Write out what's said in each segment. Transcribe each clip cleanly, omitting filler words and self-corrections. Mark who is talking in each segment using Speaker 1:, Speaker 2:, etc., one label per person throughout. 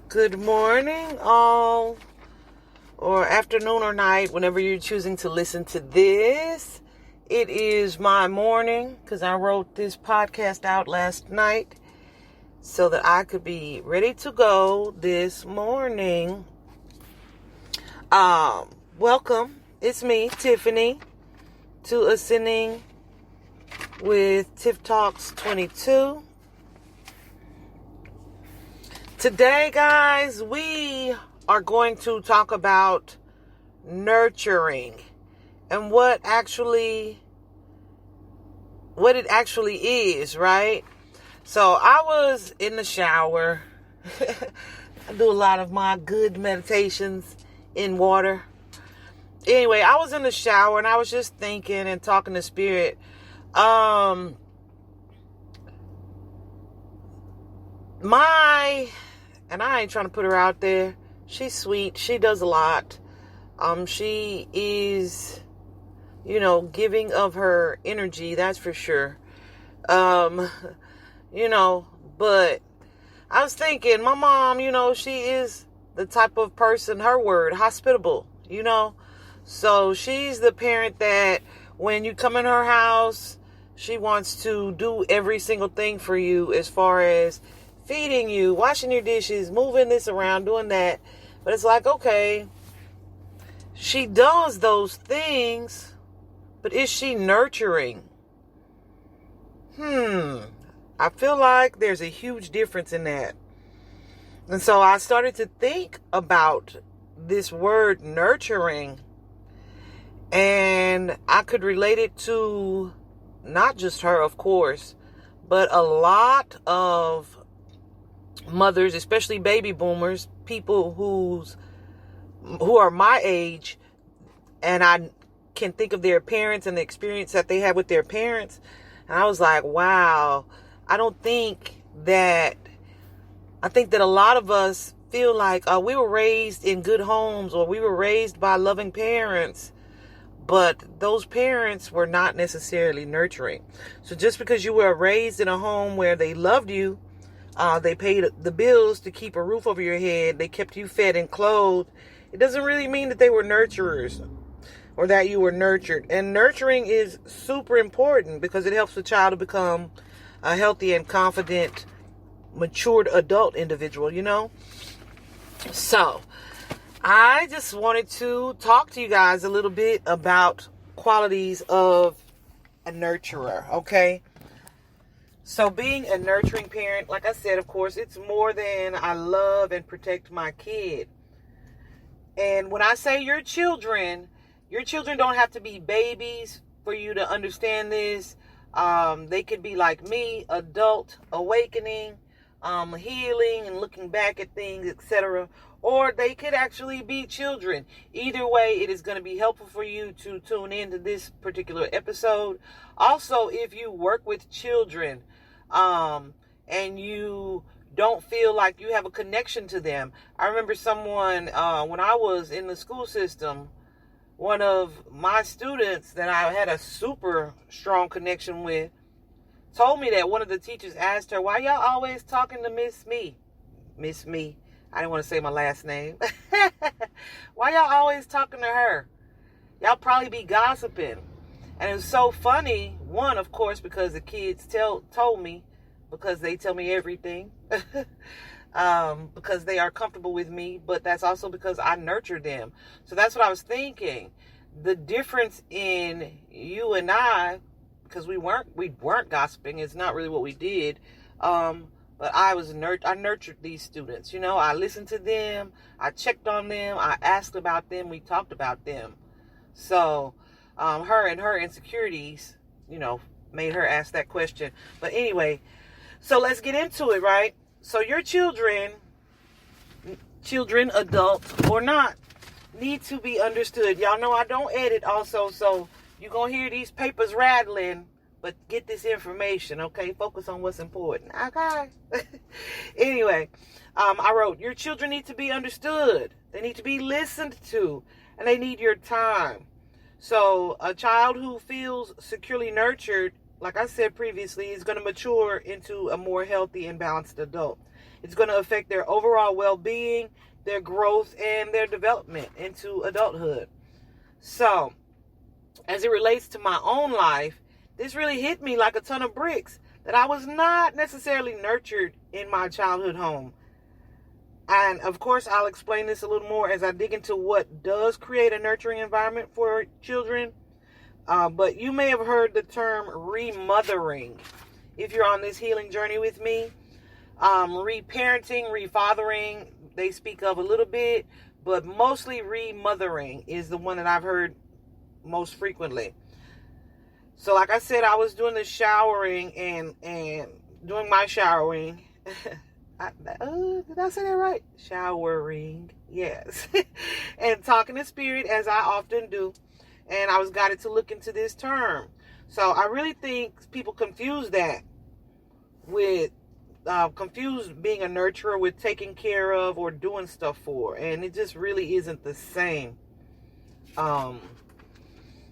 Speaker 1: Good morning, all, or afternoon or night, whenever you're choosing to listen to this. It is my morning because I wrote this podcast out last night so that I could be ready to go this morning. Welcome. It's me, Tiffany, to Ascending with Tiff Talks 22. Today, guys, we are going to talk about nurturing and what it actually is, right? So I was in the shower. I do a lot of my good meditations in water. Anyway, I was in the shower and I was just thinking and talking to Spirit. And I ain't trying to put her out there. She's sweet. She does a lot. She is, giving of her energy, that's for sure. But I was thinking, my mom, she is the type of person, her word, hospitable, So she's the parent that when you come in her house, she wants to do every single thing for you as far as feeding you, washing your dishes, moving this around, doing that. But it's like, okay, she does those things, but is she nurturing? I feel like there's a huge difference in that. And so I started to think about this word nurturing, and I could relate it to not just her, of course, but a lot of mothers, especially baby boomers, people who are my age, and I can think of their parents and the experience that they had with their parents. And I was like, wow, I think that a lot of us feel like we were raised in good homes, or we were raised by loving parents, but those parents were not necessarily nurturing. So just because you were raised in a home where they loved you, they paid the bills to keep a roof over your head, they kept you fed and clothed, it doesn't really mean that they were nurturers or that you were nurtured. And nurturing is super important because it helps the child to become a healthy and confident, matured adult individual, So I just wanted to talk to you guys a little bit about qualities of a nurturer, okay? So being a nurturing parent, like I said, of course, it's more than I love and protect my kid. And when I say your children don't have to be babies for you to understand this. They could be like me, adult, awakening, healing and looking back at things, etc. Or they could actually be children. Either way, it is going to be helpful for you to tune into this particular episode. Also, if you work with children, and you don't feel like you have a connection to them. I remember someone, when I was in the school system, one of my students that I had a super strong connection with told me that one of the teachers asked her, why y'all always talking to Miss Me? Miss Me. I didn't want to say my last name. Why y'all always talking to her? Y'all probably be gossiping. And it was so funny, one, of course, because the kids told me, because they tell me everything, because they are comfortable with me, but that's also because I nurtured them. So that's what I was thinking. The difference in you and I, because we weren't gossiping, it's not really what we did, but I nurtured these students. I listened to them, I checked on them, I asked about them, we talked about them. So her and her insecurities, made her ask that question. But anyway, so let's get into it, right? So your children, adult or not, need to be understood. Y'all know I don't edit also, so you're going to hear these papers rattling, but get this information, okay? Focus on what's important, okay? Anyway, I wrote, your children need to be understood. They need to be listened to, and they need your time. So a child who feels securely nurtured, like I said previously, is going to mature into a more healthy and balanced adult. It's going to affect their overall well-being, their growth, and their development into adulthood. So, as it relates to my own life, this really hit me like a ton of bricks that I was not necessarily nurtured in my childhood home. And of course, I'll explain this a little more as I dig into what does create a nurturing environment for children. But you may have heard the term remothering if you're on this healing journey with me. Reparenting, refathering, they speak of a little bit, but mostly remothering is the one that I've heard most frequently. So like I said, I was doing the showering and doing my showering. Did I say that right? Showering, yes. And talking to spirit, as I often do. And I was guided to look into this term. So I really think people confuse that with, confuse being a nurturer with taking care of or doing stuff for. And it just really isn't the same.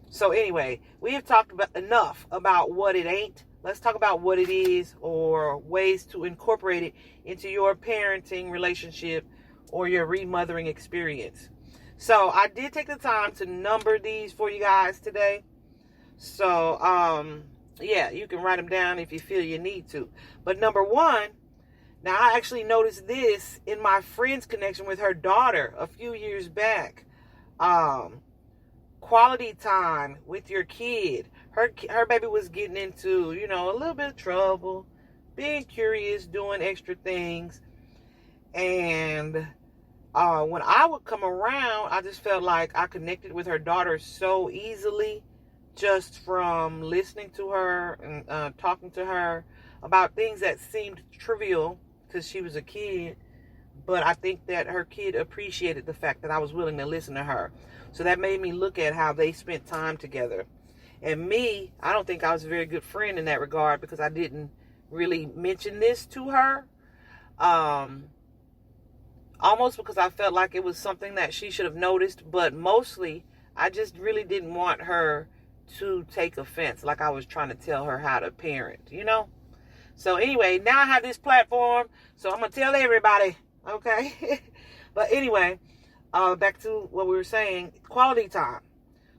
Speaker 1: So anyway, we have talked enough about what it ain't. Let's talk about what it is, or ways to incorporate it into your parenting relationship or your remothering experience. So I did take the time to number these for you guys today. So, yeah, you can write them down if you feel you need to. But number one, now I actually noticed this in my friend's connection with her daughter a few years back. Quality time with your kid. Her baby was getting into, a little bit of trouble, being curious, doing extra things. And when I would come around, I just felt like I connected with her daughter so easily just from listening to her and talking to her about things that seemed trivial because she was a kid. But I think that her kid appreciated the fact that I was willing to listen to her. So that made me look at how they spent time together. And me, I don't think I was a very good friend in that regard because I didn't really mention this to her. Almost because I felt like it was something that she should have noticed. But mostly, I just really didn't want her to take offense. Like I was trying to tell her how to parent, So anyway, now I have this platform. So I'm going to tell everybody. Okay. But anyway, back to what we were saying. Quality time.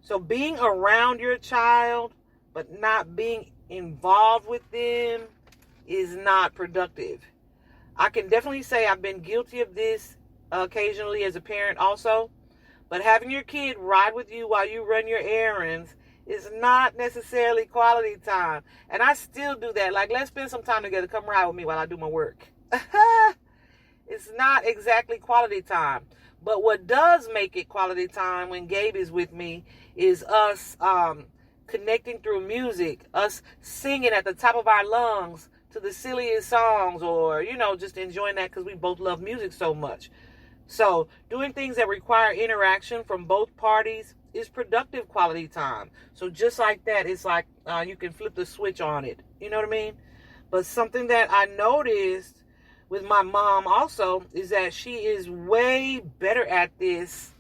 Speaker 1: So being around your child, but not being involved with them is not productive. I can definitely say I've been guilty of this occasionally as a parent also. But having your kid ride with you while you run your errands is not necessarily quality time. And I still do that. Like, let's spend some time together. Come ride with me while I do my work. It's not exactly quality time. But what does make it quality time when Gabe is with me is us connecting through music, us singing at the top of our lungs to the silliest songs, or, just enjoying that because we both love music so much. So doing things that require interaction from both parties is productive quality time. So just like that, it's like you can flip the switch on it. You know what I mean? But something that I noticed with my mom also is that she is way better at this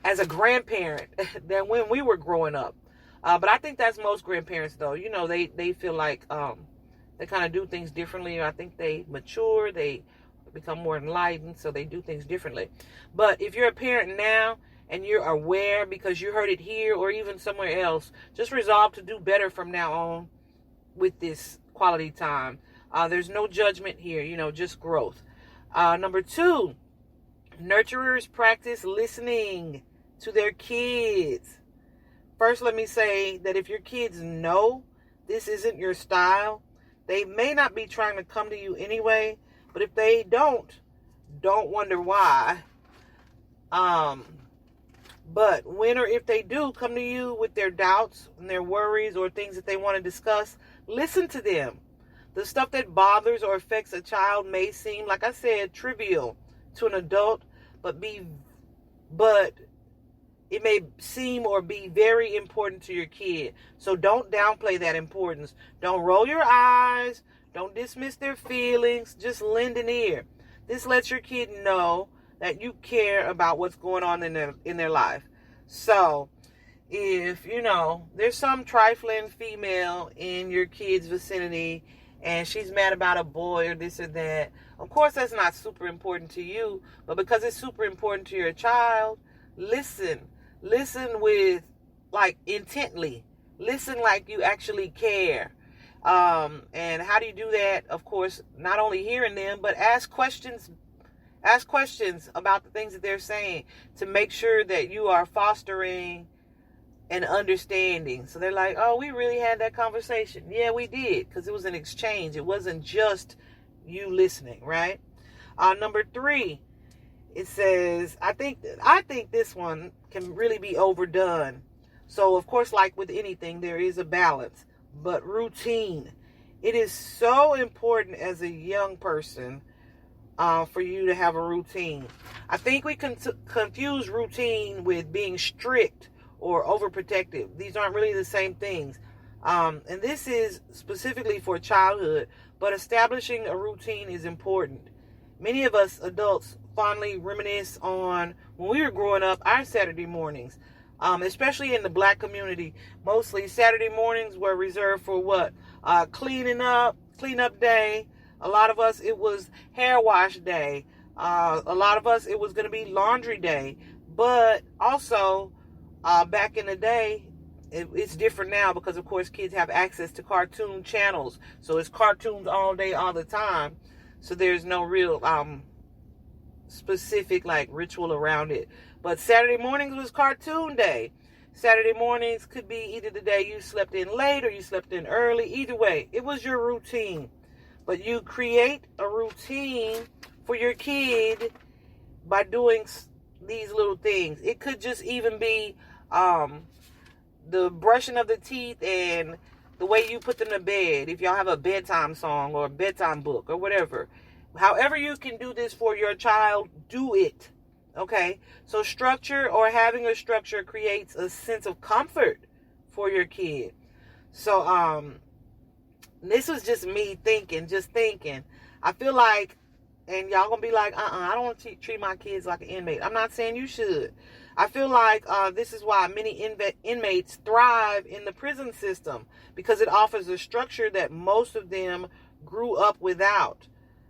Speaker 1: as a grandparent than when we were growing up. But I think that's most grandparents, though. They feel like they kind of do things differently. I think they mature, they become more enlightened, so they do things differently. But if you're a parent now and you're aware because you heard it here or even somewhere else, just resolve to do better from now on with this quality time. There's no judgment here, just growth. Number two, nurturers practice listening to their kids. First, let me say that if your kids know this isn't your style, they may not be trying to come to you anyway. But if they don't wonder why. But when or if they do come to you with their doubts and their worries or things that they want to discuss, listen to them. The stuff that bothers or affects a child may seem, like I said, trivial to an adult, but it may seem or be very important to your kid. So don't downplay that importance. Don't roll your eyes. Don't dismiss their feelings. Just lend an ear. This lets your kid know that you care about what's going on in their life. So if, there's some trifling female in your kid's vicinity and she's mad about a boy or this or that. Of course, that's not super important to you, but because it's super important to your child, listen. Listen with, like, intently. Listen like you actually care. And how do you do that? Of course, not only hearing them, but ask questions. Ask questions about the things that they're saying to make sure that you are fostering an understanding. So they're like, oh, we really had that conversation. Yeah, we did, because it was an exchange. It wasn't just you listening, right? Number 3, it says, I think this one can really be overdone. So, of course, like with anything, there is a balance. But routine. It is so important as a young person for you to have a routine. I think we can confuse routine with being strict or overprotective. These aren't really the same things. And this is specifically for childhood, but establishing a routine is important. Many of us adults fondly reminisce on when we were growing up, our Saturday mornings, especially in the Black community. Mostly Saturday mornings were reserved for what? Clean up day. A lot of us, it was hair wash day. A lot of us, it was going to be laundry day. But also, back in the day, it's different now because, of course, kids have access to cartoon channels. So it's cartoons all day, all the time. So there's no real specific, like, ritual around it. But Saturday mornings was cartoon day. Saturday mornings could be either the day you slept in late or you slept in early. Either way, it was your routine. But you create a routine for your kid by doing these little things. It could just even be the brushing of the teeth and the way you put them to bed. If y'all have a bedtime song or a bedtime book or whatever. However you can do this for your child, do it. Okay? So structure, or having a structure, creates a sense of comfort for your kid. So, this was just me thinking. I feel like, and y'all gonna be like, I don't want to treat my kids like an inmate. I'm not saying you should. I feel like this is why many inmates thrive in the prison system, because it offers a structure that most of them grew up without.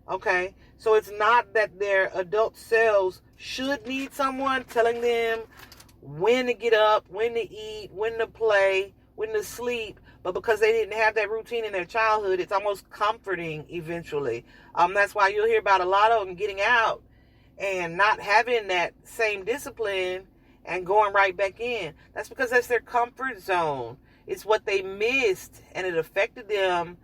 Speaker 1: Okay? So it's not that their adult selves should need someone telling them when to get up, when to eat, when to play, when to sleep. But because they didn't have that routine in their childhood, it's almost comforting eventually. That's why you'll hear about a lot of them getting out and not having that same discipline and going right back in. That's because that's their comfort zone. It's what they missed, and it affected them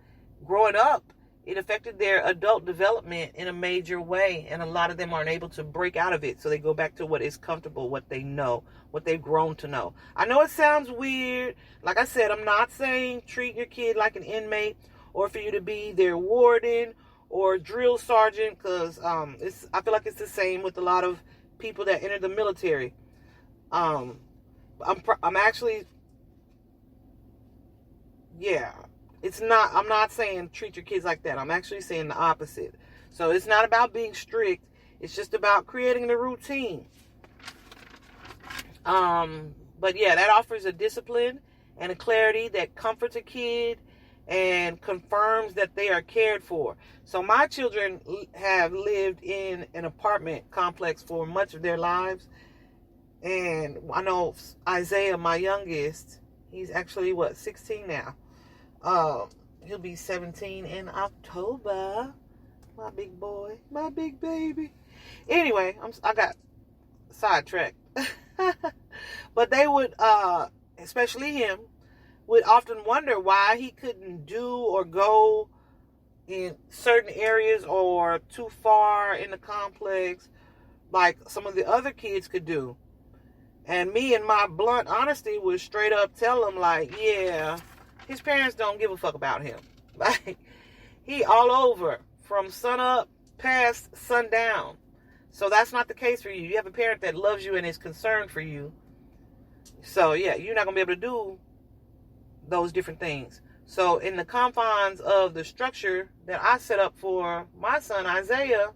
Speaker 1: growing up. It affected their adult development in a major way, and a lot of them aren't able to break out of it, so they go back to what is comfortable, what they know, what they've grown to know. I know it sounds weird. Like I said, I'm not saying treat your kid like an inmate or for you to be their warden or drill sergeant, because I feel like it's the same with a lot of people that enter the military. I'm actually, yeah. I'm not saying treat your kids like that. I'm actually saying the opposite. So it's not about being strict. It's just about creating the routine. But yeah, that offers a discipline and a clarity that comforts a kid and confirms that they are cared for. So my children have lived in an apartment complex for much of their lives. And I know Isaiah, my youngest, he's actually, 16 now. He'll be 17 in October. My big boy, my big baby. Anyway, I got sidetracked. But they would, especially him, would often wonder why he couldn't do or go in certain areas or too far in the complex like some of the other kids could do. And me, in my blunt honesty, would straight up tell them, like, yeah, his parents don't give a fuck about him. Like, he all over from sun up past sundown. So that's not the case for you. You have a parent that loves you and is concerned for you. So, yeah, you're not going to be able to do those different things. So, in the confines of the structure that I set up for my son, Isaiah,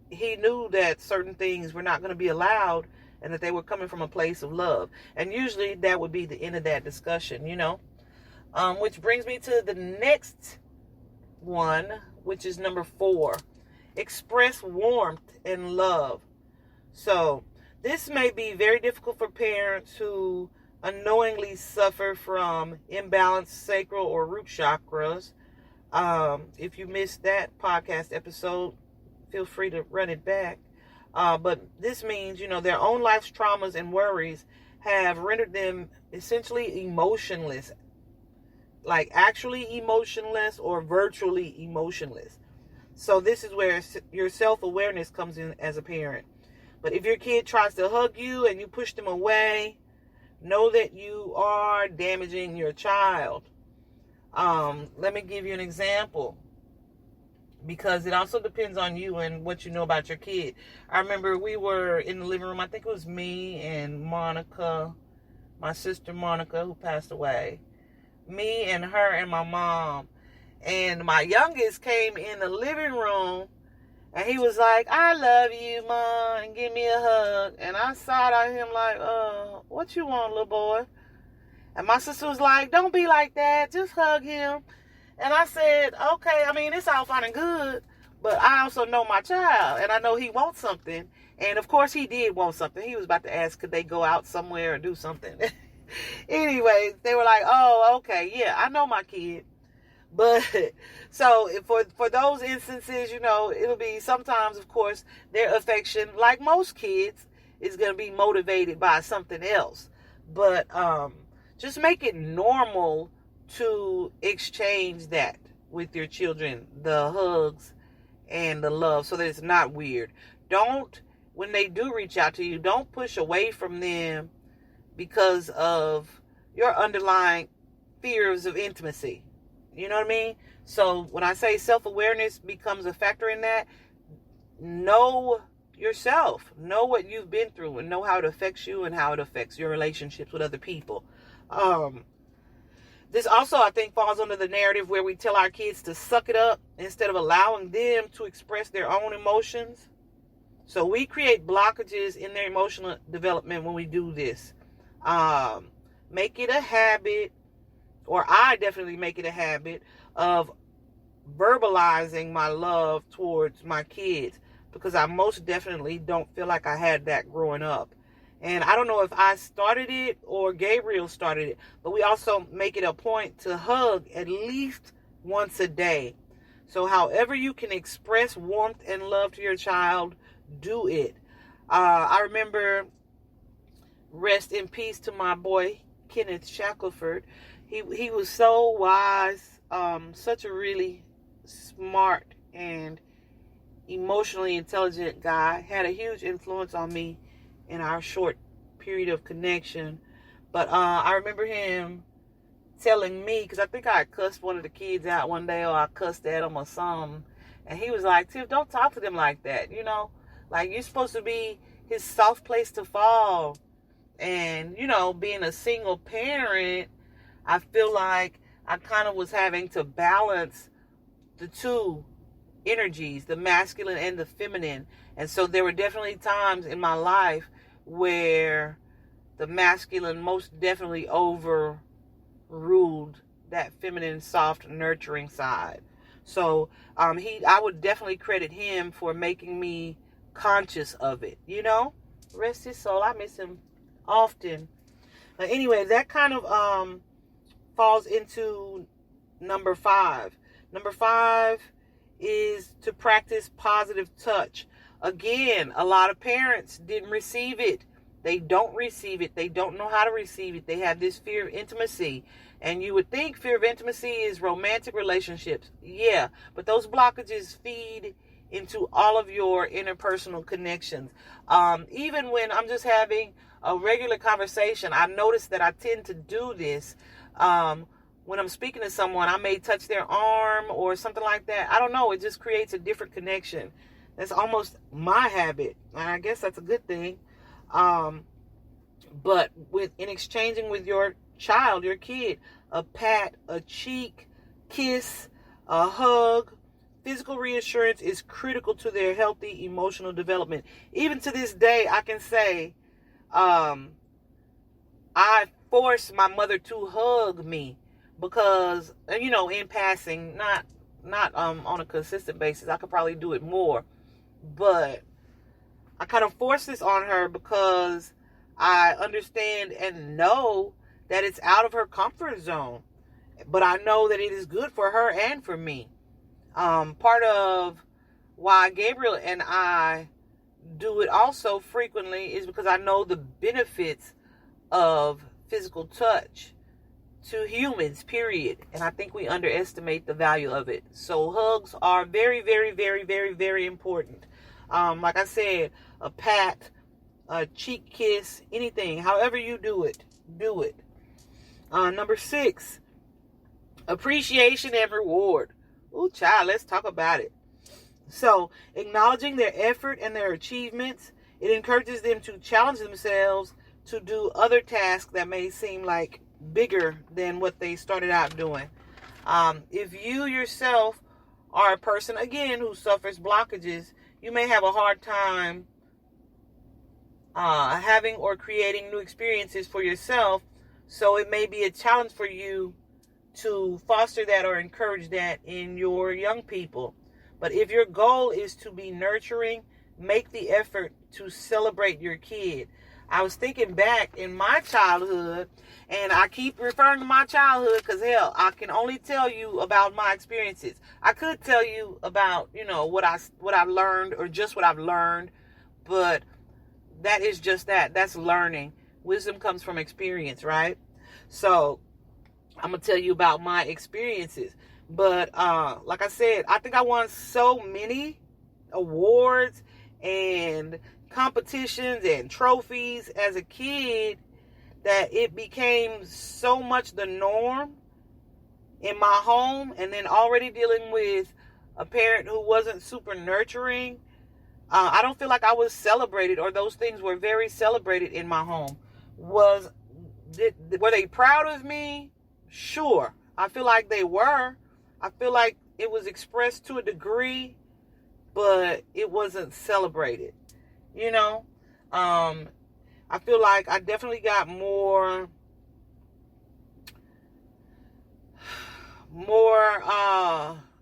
Speaker 1: he knew that certain things were not going to be allowed and that they were coming from a place of love. And usually that would be the end of that discussion, you know. Which brings me to the next one, which is number 4. Express warmth and love. So this may be very difficult for parents who unknowingly suffer from imbalanced sacral or root chakras. If you missed that podcast episode, feel free to run it back. But this means, their own life's traumas and worries have rendered them essentially emotionless. Like actually emotionless or virtually emotionless. So this is where your self-awareness comes in as a parent. But if your kid tries to hug you and you push them away, know that you are damaging your child. Let me give you an example, because it also depends on you and what you know about your kid. I remember we were in the living room. I think it was me and Monica, my sister Monica, who passed away. Me and her and my mom. And my youngest came in the living room and he was like, "I love you, Mom," and give me a hug. And I side at him like, what you want, little boy? And my sister was like, "Don't be like that. Just hug him." And I said, okay, it's all fine and good, but I also know my child, and I know he wants something. And of course he did want something. He was about to ask, could they go out somewhere or do something? Anyway, they were like, "Oh, okay, yeah, I know my kid." But so for those instances, it'll be sometimes, of course, their affection, like most kids, is going to be motivated by something else. But just make it normal to exchange that with your children, the hugs and the love, so that it's not weird. When they do reach out to you, don't push away from them because of your underlying fears of intimacy. You know what I mean? So when I say self-awareness becomes a factor in that, know yourself. Know what you've been through and know how it affects you and how it affects your relationships with other people. This also, I think, falls under the narrative where we tell our kids to suck it up instead of allowing them to express their own emotions. So we create blockages in their emotional development when we do this. Make it a habit, or I definitely make it a habit of verbalizing my love towards my kids, because I most definitely don't feel like I had that growing up. And I don't know if I started it or Gabriel started it, but we also make it a point to hug at least once a day. So however you can express warmth and love to your child, do it. I remember, rest in peace to my boy, Kenneth Shackelford. He was so wise, such a really smart and emotionally intelligent guy. Had a huge influence on me in our short period of connection. But I remember him telling me, because I think I cussed one of the kids out one day, or I cussed at him or something. And he was like, "Tiff, don't talk to them like that, Like, you're supposed to be his soft place to fall." And, being a single parent, I feel like I kind of was having to balance the two energies, the masculine and the feminine. And so there were definitely times in my life where the masculine most definitely overruled that feminine, soft, nurturing side. So I would definitely credit him for making me conscious of it, Rest his soul. I miss him often. But anyway, that kind of falls into number 5. Number 5 is to practice positive touch. Again, a lot of parents didn't receive it. They don't receive it. They don't know how to receive it. They have this fear of intimacy. And you would think fear of intimacy is romantic relationships. Yeah, but those blockages feed into all of your interpersonal connections. Even when I'm just having a regular conversation, I notice that I tend to do this. When I'm speaking to someone, I may touch their arm or something like that. I don't know. It just creates a different connection. That's almost my habit. And I guess that's a good thing. But in exchanging with your child, your kid, a pat, a cheek, kiss, a hug, physical reassurance is critical to their healthy emotional development. Even to this day, I can say, I forced my mother to hug me because, in passing, not not on a consistent basis. I could probably do it more, but I kind of force this on her because I understand and know that it's out of her comfort zone. But I know that it is good for her and for me. Part of why Gabriel and I do it also frequently is because I know the benefits of physical touch to humans, period. And I think we underestimate the value of it. So hugs are very, very, very, very, very important. Like I said, a pat, a cheek kiss, anything, however you do it, do it. Number 6, appreciation and reward. Ooh, child, let's talk about it. So, acknowledging their effort and their achievements, it encourages them to challenge themselves to do other tasks that may seem like bigger than what they started out doing. If you yourself are a person, again, who suffers blockages, you may have a hard time having or creating new experiences for yourself. So it may be a challenge for you to foster that or encourage that in your young people. But if your goal is to be nurturing, make the effort to celebrate your kid. I was thinking back in my childhood, and I keep referring to my childhood because, hell, I can only tell you about my experiences. I could tell you about, what I've learned or just what I've learned, but that is just that. That's learning. Wisdom comes from experience, right? So I'm going to tell you about my experiences. But like I said, I think I won so many awards and competitions and trophies as a kid that it became so much the norm in my home. And then already dealing with a parent who wasn't super nurturing, I don't feel like I was celebrated, or those things were very celebrated in my home. Were they proud of me? Sure. I feel like they were. I feel like it was expressed to a degree, but it wasn't celebrated. I feel like I definitely got more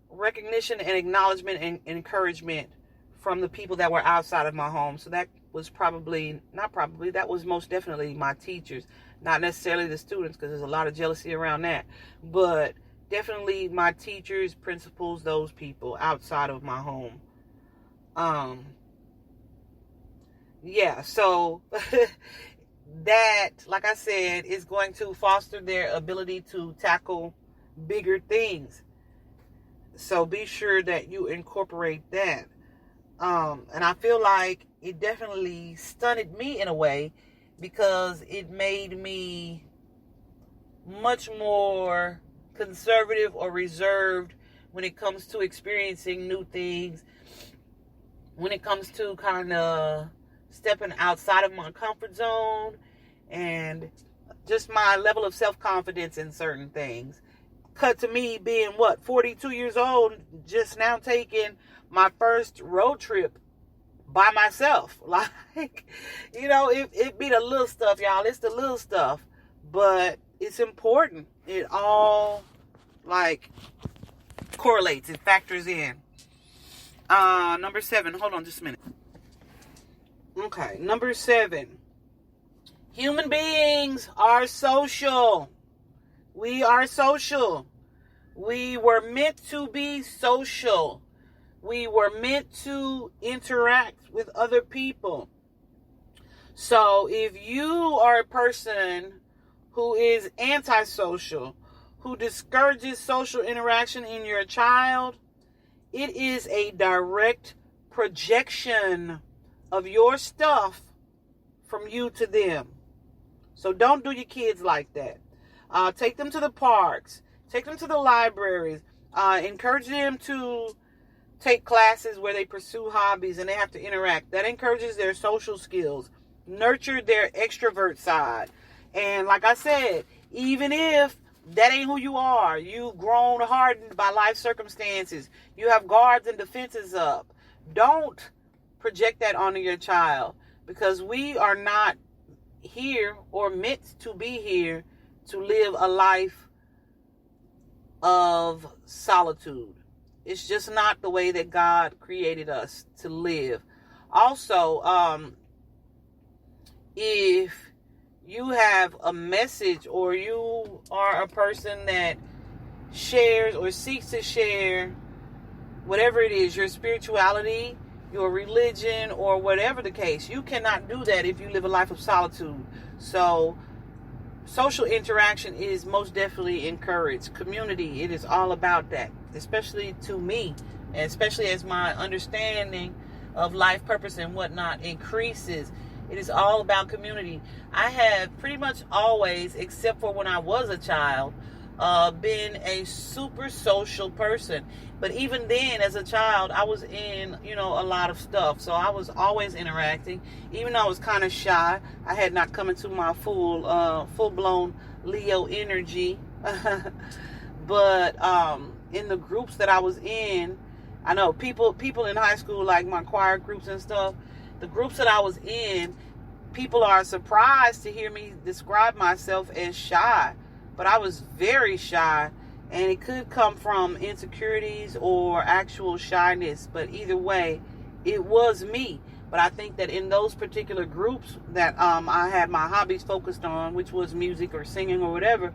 Speaker 1: recognition and acknowledgement and encouragement from the people that were outside of my home. So that was that was most definitely my teachers, not necessarily the students, because there's a lot of jealousy around that, but definitely my teachers, principals, those people outside of my home. So that, like I said, is going to foster their ability to tackle bigger things. So be sure that you incorporate that. And I feel like it definitely stunted me in a way, because it made me much more conservative or reserved when it comes to experiencing new things, when it comes to kind of stepping outside of my comfort zone, and just my level of self-confidence in certain things. Cut to me being 42 years old, just now taking my first road trip by myself. Like, it be the little stuff, y'all. It's the little stuff, but it's important. It all correlates. It factors in. Number 7. Hold on just a minute. Okay, number 7. Human beings are social. We are social. We were meant to be social. We were meant to interact with other people. So if you are a person who is antisocial, who discourages social interaction in your child, it is a direct projection of your stuff from you to them. So don't do your kids like that. Take them to the parks. Take them to the libraries. Encourage them to take classes where they pursue hobbies and they have to interact. That encourages their social skills. Nurture their extrovert side. And like I said, even if that ain't who you are, you've grown hardened by life circumstances, you have guards and defenses up, don't project that onto your child, because we are not here or meant to be here to live a life of solitude. It's just not the way that God created us to live. Also, if you have a message, or you are a person that shares or seeks to share whatever it is, your spirituality, your religion, or whatever the case, you cannot do that if you live a life of solitude. So social interaction is most definitely encouraged. Community, it is all about that, especially to me, and especially as my understanding of life purpose and whatnot increases. It is all about community. I have pretty much always, except for when I was a child, been a super social person. But even then, as a child, I was in, a lot of stuff. So I was always interacting. Even though I was kind of shy, I had not come into my full-blown Leo energy. But in the groups that I was in, I know people in high school, like my choir groups and stuff, the groups that I was in, people are surprised to hear me describe myself as shy. But I was very shy, and it could come from insecurities or actual shyness. But either way, it was me. But I think that in those particular groups that I had my hobbies focused on, which was music or singing or whatever,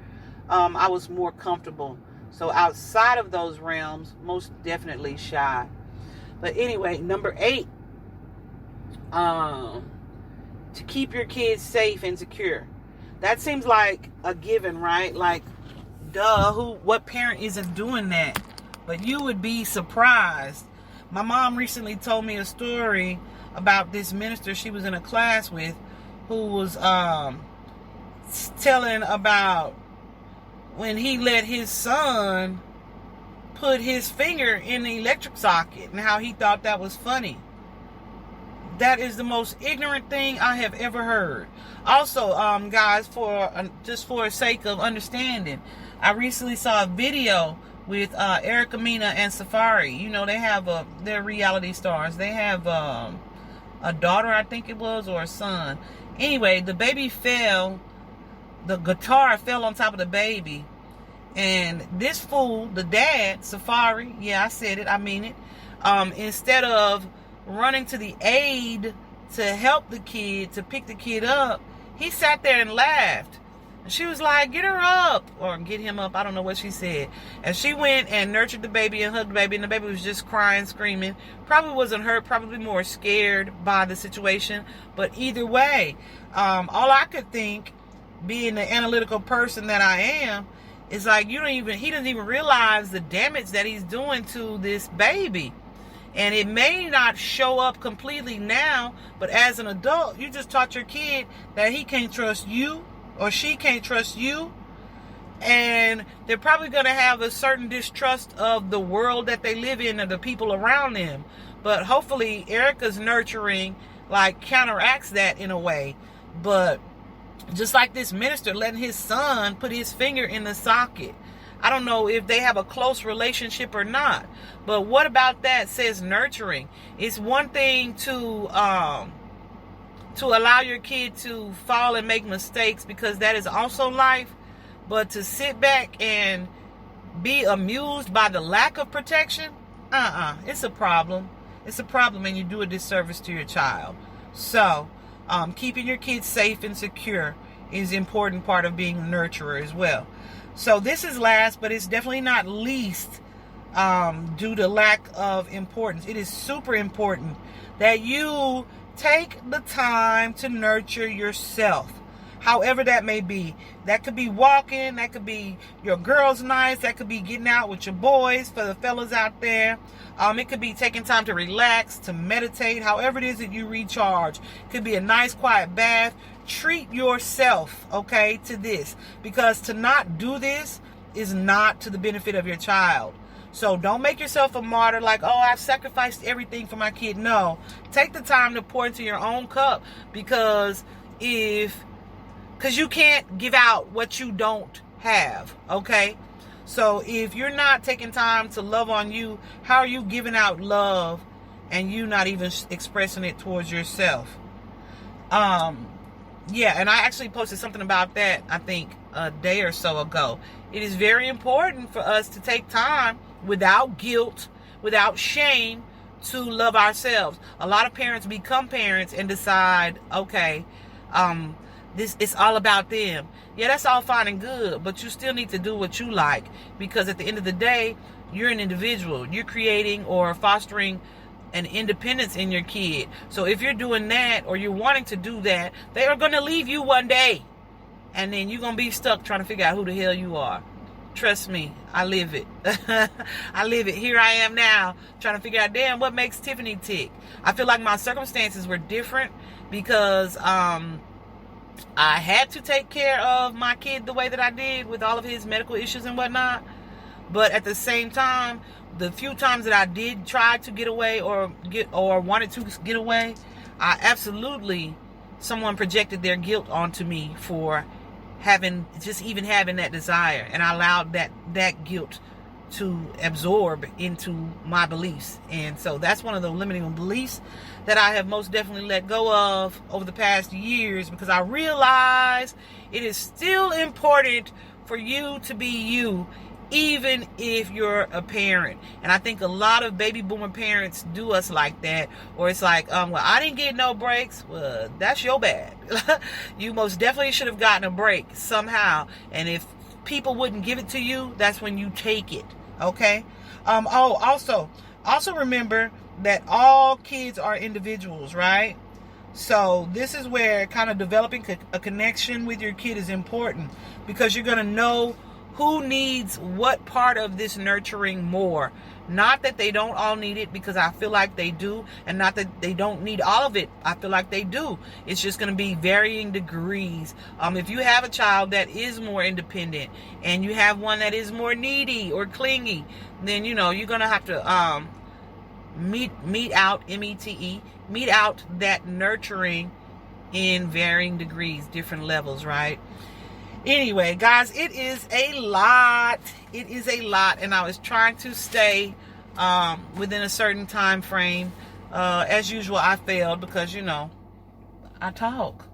Speaker 1: I was more comfortable. So outside of those realms, most definitely shy. But anyway, number 8, to keep your kids safe and secure. That seems like a given, right? Like, duh, what parent isn't doing that? But you would be surprised. My mom recently told me a story about this minister she was in a class with, who was telling about when he let his son put his finger in the electric socket and how he thought that was funny. That is the most ignorant thing I have ever heard. Also, guys, just for sake of understanding, I recently saw a video with Erica Mena and Safari. They have they're reality stars. They have a daughter, I think it was, or a son. Anyway, the baby fell. The guitar fell on top of the baby. And this fool, the dad, Safari, yeah, I said it, I mean it, instead of running to the aid to help the kid, to pick the kid up, he sat there and laughed. And she was like, get her up, or get him up, I don't know what she said. And she went and nurtured the baby and hugged the baby, and the baby was just crying, screaming. Probably wasn't hurt, probably more scared by the situation. But either way, all I could think, being the analytical person that I am, is like, he doesn't even realize the damage that he's doing to this baby. And it may not show up completely now, but as an adult, you just taught your kid that he can't trust you, or she can't trust you. And they're probably going to have a certain distrust of the world that they live in and the people around them. But hopefully Erica's nurturing counteracts that in a way. But just like this minister letting his son put his finger in the socket. I don't know if they have a close relationship or not. But what about that says nurturing? It's one thing to allow your kid to fall and make mistakes, because that is also life. But to sit back and be amused by the lack of protection, it's a problem. It's a problem, and you do a disservice to your child. So, keeping your kids safe and secure is an important part of being a nurturer as well. So this is last, but it's definitely not least, due to lack of importance. It is super important that you take the time to nurture yourself, however that may be. That could be walking, that could be your girls' nights, that could be getting out with your boys, for the fellas out there. It could be taking time to relax, to meditate, however it is that you recharge. It could be a nice quiet bath. Treat yourself, okay, to this, because to not do this is not to the benefit of your child. So don't make yourself a martyr, like, oh, I've sacrificed everything for my kid. No, take the time to pour into your own cup, because you can't give out what you don't have, okay? So if you're not taking time to love on you, how are you giving out love and you not even expressing it towards yourself? Yeah, and I actually posted something about that, I think, a day or so ago. It is very important for us to take time without guilt, without shame to love ourselves. A lot of parents become parents and decide, okay, this it's all about them. Yeah, that's all fine and good, but you still need to do what you like, because at the end of the day, you're an individual. You're creating or fostering an independence in your kid. So if you're doing that, or you're wanting to do that, they are going to leave you one day, and then you're going to be stuck trying to figure out who the hell you are. Trust me, I live it. I live it. Here I am now, trying to figure out, damn, what makes Tiffany tick? I feel like my circumstances were different because I had to take care of my kid the way that I did with all of his medical issues and whatnot. But at the same time, the few times that I did try to get away or wanted to get away, I absolutely, someone projected their guilt onto me for having that desire, and I allowed that guilt to absorb into my beliefs. And so that's one of the limiting beliefs that I have most definitely let go of over the past years, because I realize it is still important for you to be you, even if you're a parent. And I think a lot of baby boomer parents do us like that, or it's like, well, I didn't get no breaks. Well, that's your bad. You most definitely should have gotten a break somehow. And if people wouldn't give it to you, that's when you take it. Okay. Also remember that all kids are individuals, right? So this is where kind of developing a connection with your kid is important, because you're going to know who needs what part of this nurturing more. Not that they don't all need it, because I feel like they do, and not that they don't need all of it. I feel like they do. It's just going to be varying degrees. If you have a child that is more independent, and you have one that is more needy or clingy, then you're going to have to meet out that nurturing in varying degrees, different levels, right? Anyway, guys, it is a lot. It is a lot, and I was trying to stay within a certain time frame. As usual, I failed because, I talk.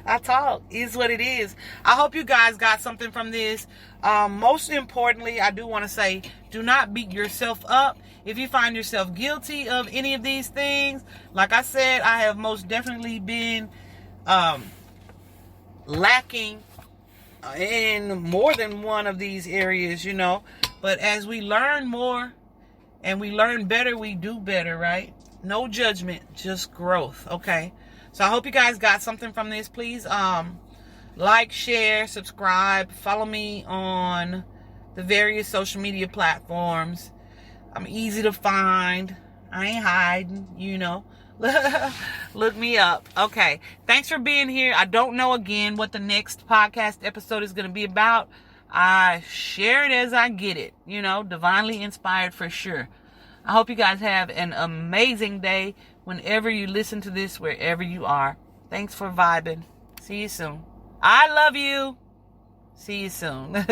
Speaker 1: I talk. Is what it is. I hope you guys got something from this. Most importantly, I do want to say, do not beat yourself up. If you find yourself guilty of any of these things, like I said, I have most definitely been lacking in more than one of these areas, but as we learn more and we learn better, we do better, right? No judgment, just growth. Okay, so I hope you guys got something from this. Please like, share, subscribe, follow me on the various social media platforms. I'm easy to find. I ain't hiding, Look me up. Okay. Thanks for being here. I don't know again what the next podcast episode is going to be about. I share it as I get it, divinely inspired for sure. I hope you guys have an amazing day whenever you listen to this, wherever you are. Thanks for vibing. See you soon. I love you. See you soon.